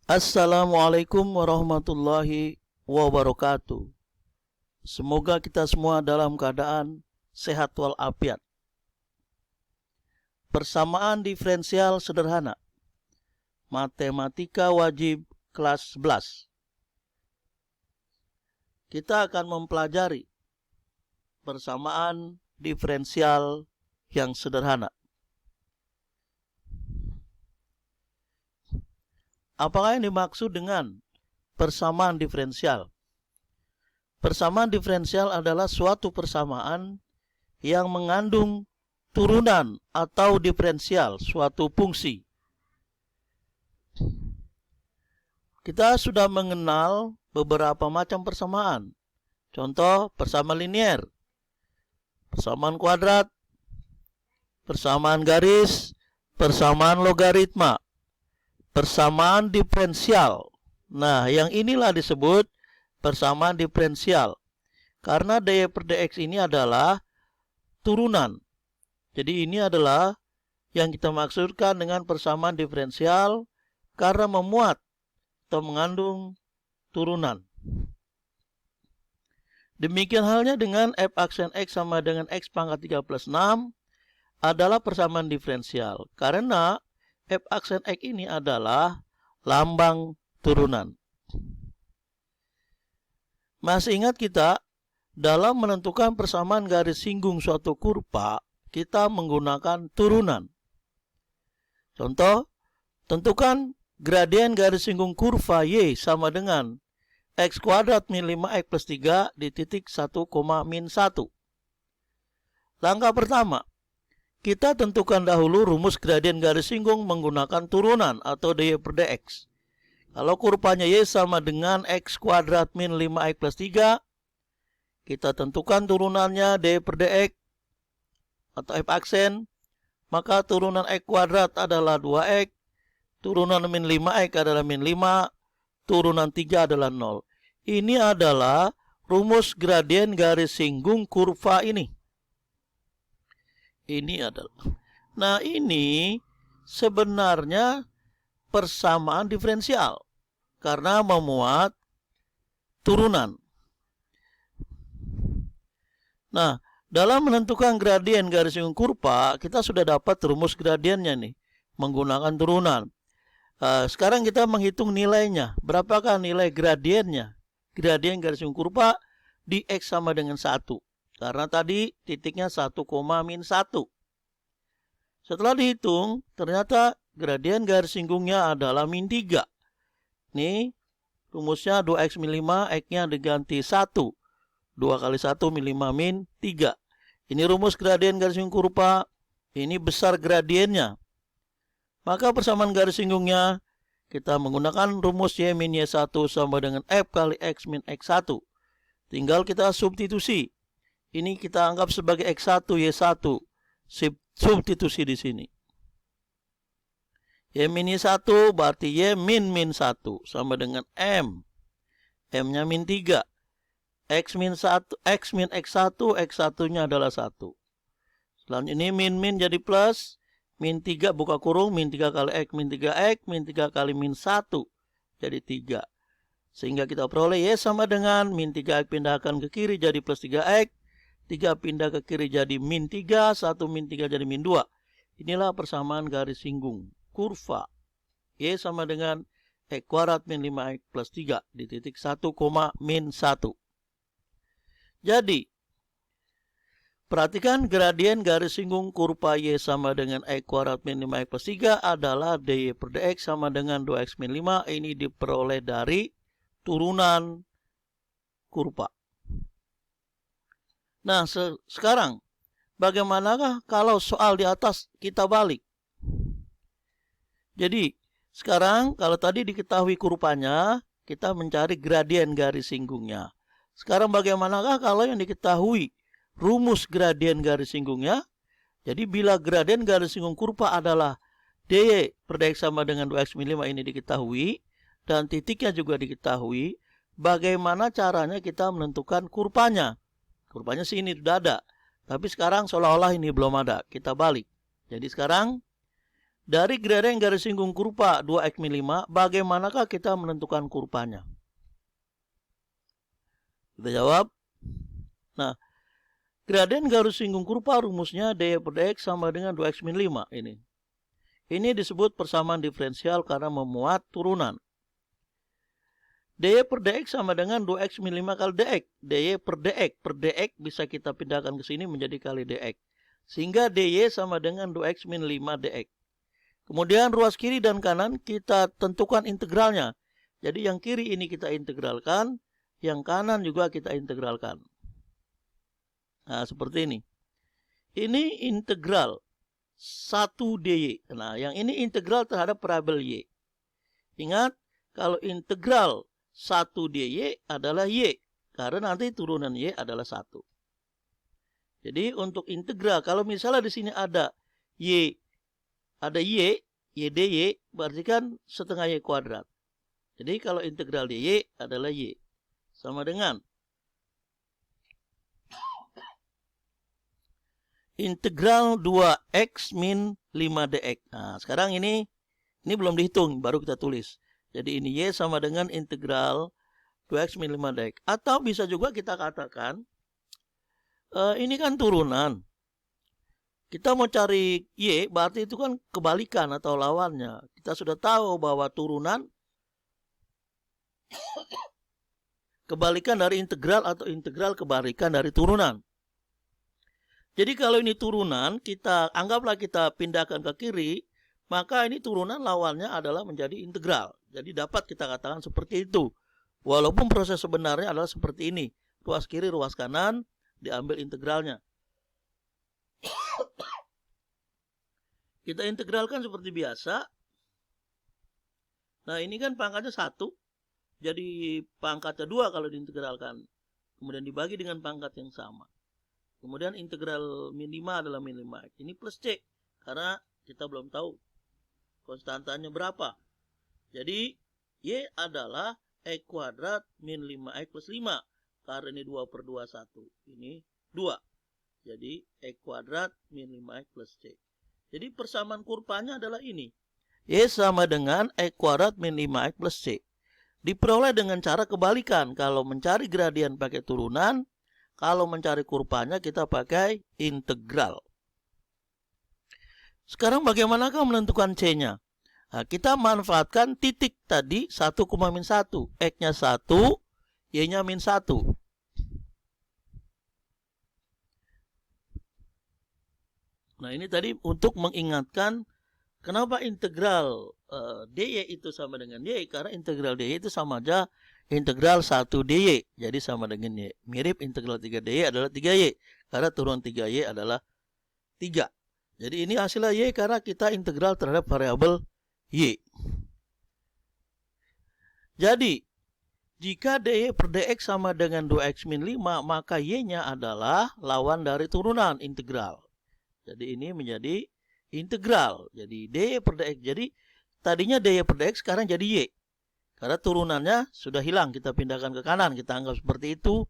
Assalamualaikum warahmatullahi wabarakatuh. Semoga kita semua dalam keadaan sehat walafiat. Persamaan diferensial sederhana. Matematika wajib kelas 11. Kita akan mempelajari persamaan diferensial yang sederhana. Apakah yang dimaksud dengan persamaan diferensial? Persamaan diferensial adalah suatu persamaan yang mengandung turunan atau diferensial suatu fungsi. Kita sudah mengenal beberapa macam persamaan. Contoh, persamaan linier, persamaan kuadrat, persamaan garis, persamaan logaritma, persamaan diferensial. Nah, yang inilah disebut persamaan diferensial. Karena dy per dx ini adalah turunan. Jadi ini adalah yang kita maksudkan dengan persamaan diferensial karena memuat atau mengandung turunan. Demikian halnya dengan f aksen x sama dengan x pangkat 3 plus 6 adalah persamaan diferensial. Karena f aksen x ini adalah lambang turunan. Masih ingat kita dalam menentukan persamaan garis singgung suatu kurva, kita menggunakan turunan. Contoh, tentukan gradien garis singgung kurva y sama dengan x kuadrat min 5x plus 3 di titik 1, min 1. Langkah pertama, kita tentukan dahulu rumus gradien garis singgung menggunakan turunan atau dy per dx. Kalau kurvanya y sama dengan x kuadrat min 5x plus 3, kita tentukan turunannya dy per dx atau f aksen, maka turunan x kuadrat adalah 2x, turunan min 5x adalah min 5, turunan 3 adalah 0. Ini adalah rumus gradien garis singgung kurva ini. Nah, ini sebenarnya persamaan diferensial karena memuat turunan. Nah, dalam menentukan gradien garis singgung kurva, kita sudah dapat rumus gradiennya nih menggunakan turunan. Sekarang kita menghitung nilainya. Berapakah nilai gradiennya? Gradien garis singgung kurva di x sama dengan 1. Karena tadi titiknya 1, min 1. Setelah dihitung, ternyata gradien garis singgungnya adalah min 3. Nih, rumusnya 2x min 5, x-nya diganti 1. 2 kali 1 min 5 min 3. Ini rumus gradien garis singgung kurva. Ini besar gradiennya. Maka persamaan garis singgungnya, kita menggunakan rumus y min y1 sama dengan f kali x min x1. Tinggal kita substitusi. Ini kita anggap sebagai x1, y1. Substitusi di sini. Y min y1 berarti y min 1 sama dengan m. M-nya min 3. X min x1, x1-nya adalah 1. Selanjutnya ini min jadi plus. Min 3 buka kurung, min 3 kali x, min 3x, min 3 kali min 1. Jadi 3. Sehingga kita peroleh y sama dengan min 3x pindahkan ke kiri jadi plus 3x. 3 pindah ke kiri jadi min 3, 1 min 3 jadi min 2. Inilah persamaan garis singgung kurva. Y sama dengan x kuadrat min 5x plus 3 di titik 1, min 1. Jadi, perhatikan gradien garis singgung kurva y sama dengan x kuadrat min 5x plus 3 adalah dy per dx sama dengan 2x min 5. Ini diperoleh dari turunan kurva. Nah, sekarang bagaimanakah kalau soal di atas kita balik? Jadi, sekarang kalau tadi diketahui kurvanya, kita mencari gradien garis singgungnya. Sekarang bagaimanakah kalau yang diketahui rumus gradien garis singgungnya? Jadi bila gradien garis singgung kurva adalah dy per dx sama dengan 2x min 5 ini diketahui, dan titiknya juga diketahui, bagaimana caranya kita menentukan kurvanya? Kurvanya sih ini sudah ada. Tapi sekarang seolah-olah ini belum ada. Kita balik. Jadi sekarang Dari gradien garis singgung kurva 2x min 5, bagaimanakah kita menentukan kurvanya? Kita jawab. Nah, gradien garis singgung kurva rumusnya dy per dx sama dengan 2x min 5 ini. Ini disebut persamaan diferensial karena memuat turunan. dy per dx sama dengan 2x min 5 kali dx. dy per dx bisa kita pindahkan ke sini menjadi kali dx. Sehingga dy sama dengan 2x min 5 dx. Kemudian ruas kiri dan kanan kita tentukan integralnya. Jadi yang kiri ini kita integralkan, yang kanan juga kita integralkan. Nah, seperti ini. Ini integral 1 dy. Nah, yang ini integral terhadap variabel y. Ingat, kalau integral 1 dy adalah y. Karena nanti turunan y adalah 1. Jadi untuk integral, kalau misalnya di sini ada y dy, berarti kan setengah y kuadrat. Jadi kalau integral dy adalah y. Sama dengan integral 2x min 5 dx. Nah, sekarang ini belum dihitung, baru kita tulis. Jadi ini y sama dengan integral 2x min 5 dx. Atau bisa juga kita katakan, ini kan turunan. Kita mau cari y, berarti itu kan kebalikan atau lawannya. Kita sudah tahu bahwa turunan kebalikan dari integral atau integral kebalikan dari turunan. Jadi kalau ini turunan, anggaplah kita pindahkan ke kiri, maka ini turunan lawannya adalah menjadi integral. Jadi dapat kita katakan seperti itu. Walaupun proses sebenarnya adalah seperti ini. Ruas kiri, ruas kanan, diambil integralnya. Kita integralkan seperti biasa. Nah, ini kan pangkatnya 1. Jadi pangkatnya 2 kalau diintegralkan. Kemudian dibagi dengan pangkat yang sama. Kemudian integral min 5 adalah min 5x. Ini plus C. Karena kita belum tahu konstantanya berapa. Jadi y adalah x kuadrat min 5x plus 5. Karena ini 2 per 2, 1. Ini 2. Jadi x kuadrat min 5x plus C. Jadi persamaan kurvanya adalah ini. Y sama dengan x kuadrat min 5x plus C. Diperoleh dengan cara kebalikan. Kalau mencari gradien pakai turunan, kalau mencari kurvanya kita pakai integral. Sekarang bagaimanakah menentukan C-nya? Nah, kita manfaatkan titik tadi 1, min 1. X-nya 1, Y-nya min 1. Nah, ini tadi untuk mengingatkan kenapa integral dy itu sama dengan y. Karena integral dy itu sama aja integral 1 dy. Jadi sama dengan y. Mirip integral 3 dy adalah 3y. Karena turunan 3y adalah 3. Jadi ini hasilnya y karena kita integral terhadap variabel y. Jadi jika dy per dx sama dengan 2x min 5, maka y-nya adalah lawan dari turunan integral. Jadi ini menjadi integral. Jadi dy per dx. Jadi tadinya dy per dx sekarang jadi y. Karena turunannya sudah hilang. Kita pindahkan ke kanan. Kita anggap seperti itu.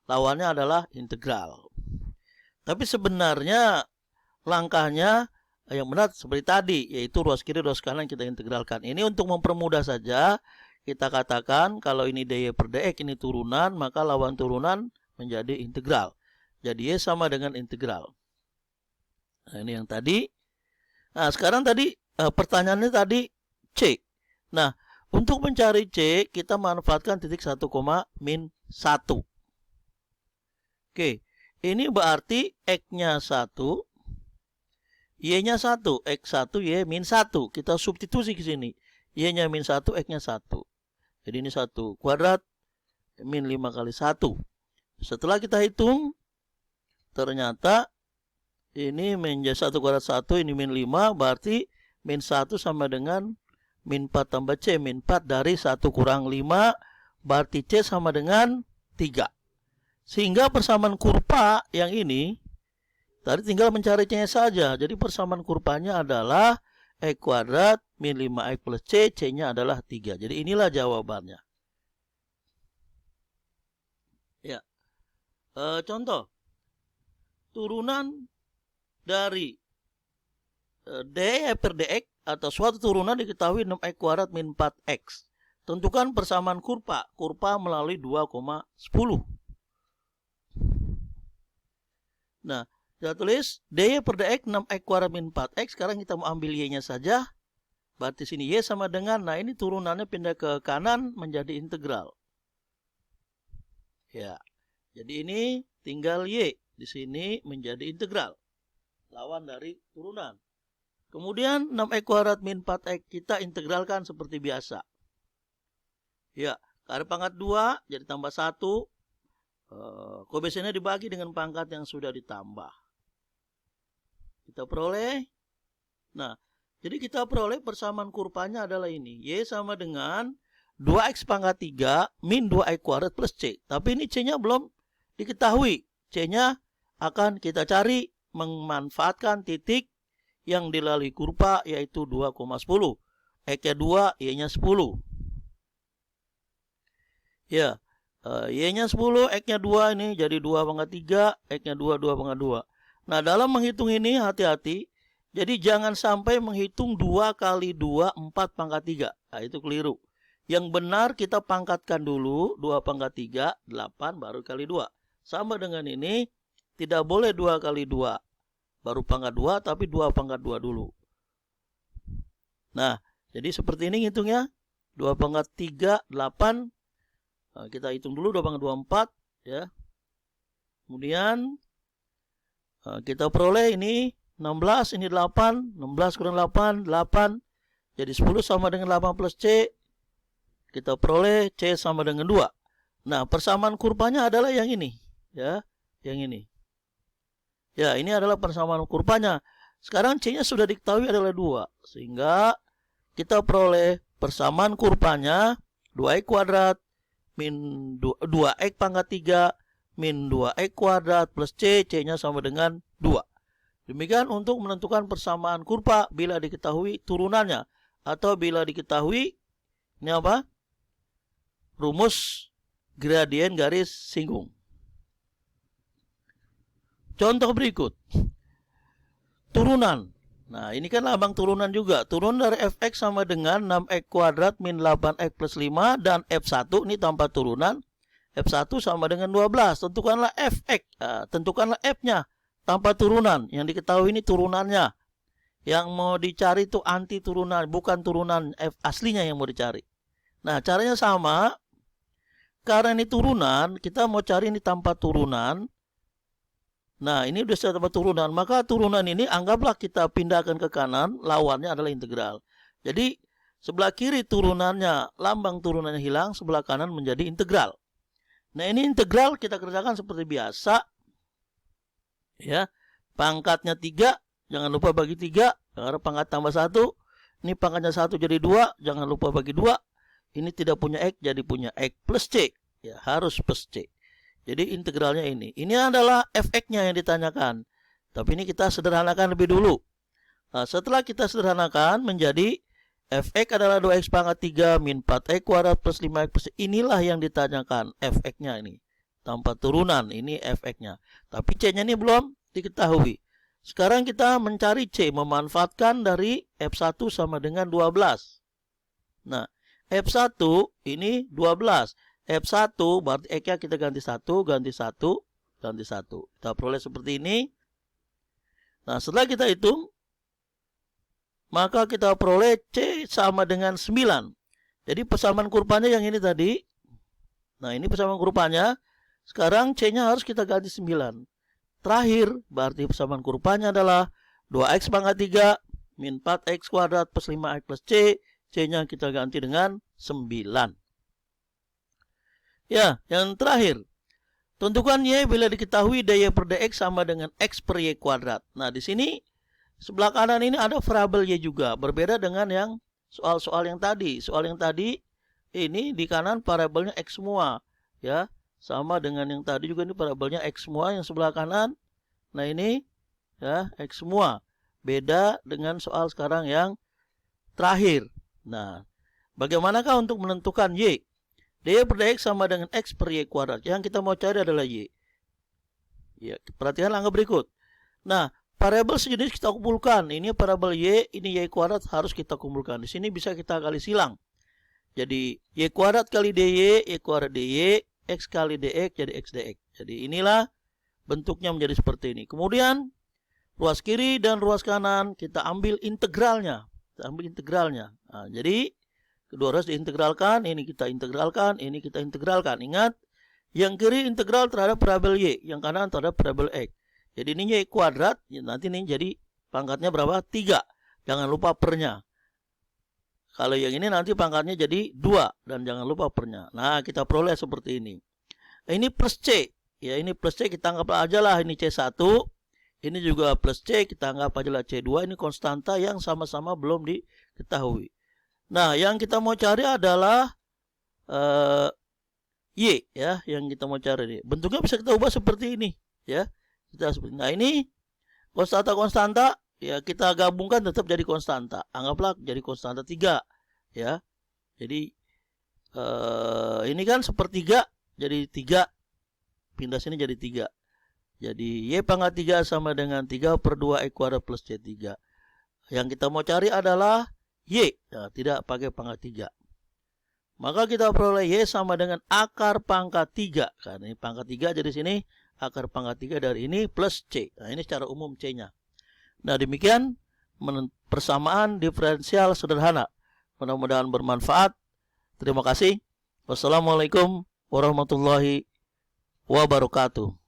Lawannya adalah integral. Tapi sebenarnya langkahnya yang benar seperti tadi. Yaitu ruas kiri, ruas kanan kita integralkan. Ini untuk mempermudah saja. Kita katakan kalau ini dy per dx ini turunan. Maka lawan turunan menjadi integral. Jadi y sama dengan integral. Nah, ini yang tadi. Nah, sekarang tadi pertanyaannya tadi C. Nah, untuk mencari C, kita manfaatkan titik 1, min 1. Oke, ini berarti X-nya 1, Y-nya 1. X1, Y min 1. Kita substitusi ke sini. Y-nya min 1, X-nya 1. Jadi ini 1 kuadrat, min 5 kali 1. Setelah kita hitung, ternyata ini menjadi 1 kuadrat 1, ini min 5, berarti min 1 sama dengan min 4 tambah C. Min 4 dari 1 kurang 5, berarti C sama dengan 3. Sehingga persamaan kurva yang ini, tadi tinggal mencari C-nya saja. Jadi persamaan kurvanya adalah X kuadrat min 5X plus C, C-nya adalah 3. Jadi inilah jawabannya. Ya. Contoh. Turunan dari dy per dx atau suatu turunan diketahui 6x kuadrat min 4x. Tentukan persamaan kurva. Kurva melalui 2,10. Nah, kita tulis dy per dx 6x kuadrat min 4x. Sekarang kita mau ambil y-nya saja. Berarti sini y sama dengan, nah ini turunannya pindah ke kanan menjadi integral. Ya, jadi ini tinggal y. Di sini menjadi integral. Lawan dari turunan. Kemudian 6x kuadrat min 4x kita integralkan seperti biasa. Ya, karena pangkat 2 jadi tambah 1. Koefisiennya dibagi dengan pangkat yang sudah ditambah. Kita peroleh. Nah, jadi kita peroleh persamaan kurvanya adalah ini. Y sama dengan 2x pangkat 3 min 2x kuadrat plus C. Tapi ini C-nya belum diketahui. C-nya akan kita cari memanfaatkan titik yang dilalui kurva yaitu 2,10. X-nya 2, Y-nya 10. Ya, Y-nya 10, X-nya 2 ini jadi 2 pangkat 3, X-nya 2, 2 pangkat 2. Nah, dalam menghitung ini hati-hati. Jadi jangan sampai menghitung 2 kali 2, 4 pangkat 3. Nah, itu keliru. Yang benar kita pangkatkan dulu, 2 pangkat 3, 8 baru kali 2. Sama dengan ini, tidak boleh 2 kali 2. Baru pangkat 2, tapi 2 pangkat 2 dulu. Nah, jadi seperti ini hitungnya. 2 pangkat 3, 8. Nah, kita hitung dulu 2 pangkat 2, 4. Ya. Kemudian, kita peroleh ini 16, ini 8. 16 kurang 8, 8. Jadi 10 sama dengan 8 plus C. Kita peroleh C sama dengan 2. Nah, persamaan kurvanya adalah yang ini. Ya, yang ini. Ya, ini adalah persamaan kurvanya. Sekarang C-nya sudah diketahui adalah 2. Sehingga kita peroleh persamaan kurvanya 2x kuadrat min 2x pangkat 3 min 2x kuadrat plus C. C-nya sama dengan 2. Demikian untuk menentukan persamaan kurva bila diketahui turunannya. Atau bila diketahui, ini apa? Rumus gradien garis singgung. Contoh berikut. Turunan. Nah, ini kan lambang turunan juga. Turun dari fx sama dengan 6x kuadrat min 8x plus 5. Dan f1 ini tanpa turunan. F1 sama dengan 12. Tentukanlah fx. Tentukanlah f-nya tanpa turunan. Yang diketahui ini turunannya. Yang mau dicari itu anti turunan. Bukan turunan f aslinya yang mau dicari. Nah, caranya sama. Karena ini turunan. Kita mau cari ini tanpa turunan. Nah, ini sudah tanpa turunan. Maka turunan ini anggaplah kita pindahkan ke kanan. Lawannya adalah integral. Jadi, sebelah kiri turunannya, lambang turunannya hilang. Sebelah kanan menjadi integral. Nah, ini integral kita kerjakan seperti biasa. Ya, pangkatnya 3, jangan lupa bagi 3, karena pangkat tambah 1. Ini pangkatnya 1 jadi 2, jangan lupa bagi 2. Ini tidak punya X, jadi punya X plus C. Ya, harus plus C. Jadi integralnya ini. Ini adalah fx-nya yang ditanyakan. Tapi ini kita sederhanakan lebih dulu. Nah, setelah kita sederhanakan menjadi fx adalah 2x pangkat 3 min 4x kuadrat plus 5x plus C. Inilah yang ditanyakan fx-nya ini. Tanpa turunan, ini fx-nya. Tapi C-nya ini belum diketahui. Sekarang kita mencari C, memanfaatkan dari F1 sama dengan 12. Nah, F1 ini 12. F1 berarti X-nya kita ganti 1, ganti 1, ganti 1. Kita peroleh seperti ini. Nah, setelah kita hitung, maka kita peroleh C sama dengan 9. Jadi persamaan kurvanya yang ini tadi. Nah, ini persamaan kurvanya. Sekarang C-nya harus kita ganti 9. Terakhir, berarti persamaan kurvanya adalah 2x pangkat 3 min 4x kuadrat plus 5x plus C. C-nya kita ganti dengan 9. Ya, yang terakhir. Tentukan Y bila diketahui dy per dx sama dengan x per Y kuadrat. Nah, di sini sebelah kanan ini ada variabel Y juga. Berbeda dengan yang soal-soal yang tadi. Soal yang tadi ini di kanan variabelnya X semua. Ya, sama dengan yang tadi juga ini variabelnya X semua yang sebelah kanan. Nah, ini ya X semua. Beda dengan soal sekarang yang terakhir. Nah, bagaimanakah untuk menentukan Y? dy per dx sama dengan x per Y kuadrat. Yang kita mau cari adalah Y. Ya, perhatikan langkah berikut. Nah, variabel sejenis kita kumpulkan. Ini variabel Y, ini Y kuadrat harus kita kumpulkan. Di sini bisa kita kali silang. Jadi Y kuadrat kali DY, Y kuadrat DY, X kali DX jadi X DX. Jadi inilah bentuknya menjadi seperti ini. Kemudian ruas kiri dan ruas kanan kita ambil integralnya. Nah, jadi kedua ruas diintegralkan, ini kita integralkan, ini kita integralkan. Ingat, yang kiri integral terhadap variabel Y, yang kanan terhadap variabel X. Jadi ini Y kuadrat, nanti ini jadi pangkatnya berapa? 3. Jangan lupa pernya. Kalau yang ini nanti pangkatnya jadi 2, dan jangan lupa pernya. Nah, kita peroleh seperti ini. Ini plus C. Ya, ini plus C, kita anggap aja lah ini C1. Ini juga plus C, kita anggap aja lah C2. Ini konstanta yang sama-sama belum diketahui. Nah, yang kita mau cari adalah Y, ya, yang kita mau cari. Bentuknya bisa kita ubah seperti ini, ya. Nah, ini konstanta, ya, kita gabungkan tetap jadi konstanta. Anggaplah jadi konstanta 3, ya. Jadi ini kan sepertiga, jadi 3. Pindah sini jadi 3. Jadi Y pangkat 3 sama dengan 3/2 X kuadrat plus C3. Yang kita mau cari adalah Y, ya, tidak pakai pangkat 3. Maka kita peroleh Y sama dengan akar pangkat 3. Karena ini pangkat 3, jadi sini akar pangkat 3 dari ini plus C. Nah, ini secara umum C-nya. Nah, demikian persamaan diferensial sederhana. Mudah-mudahan bermanfaat. Terima kasih. Wassalamualaikum warahmatullahi wabarakatuh.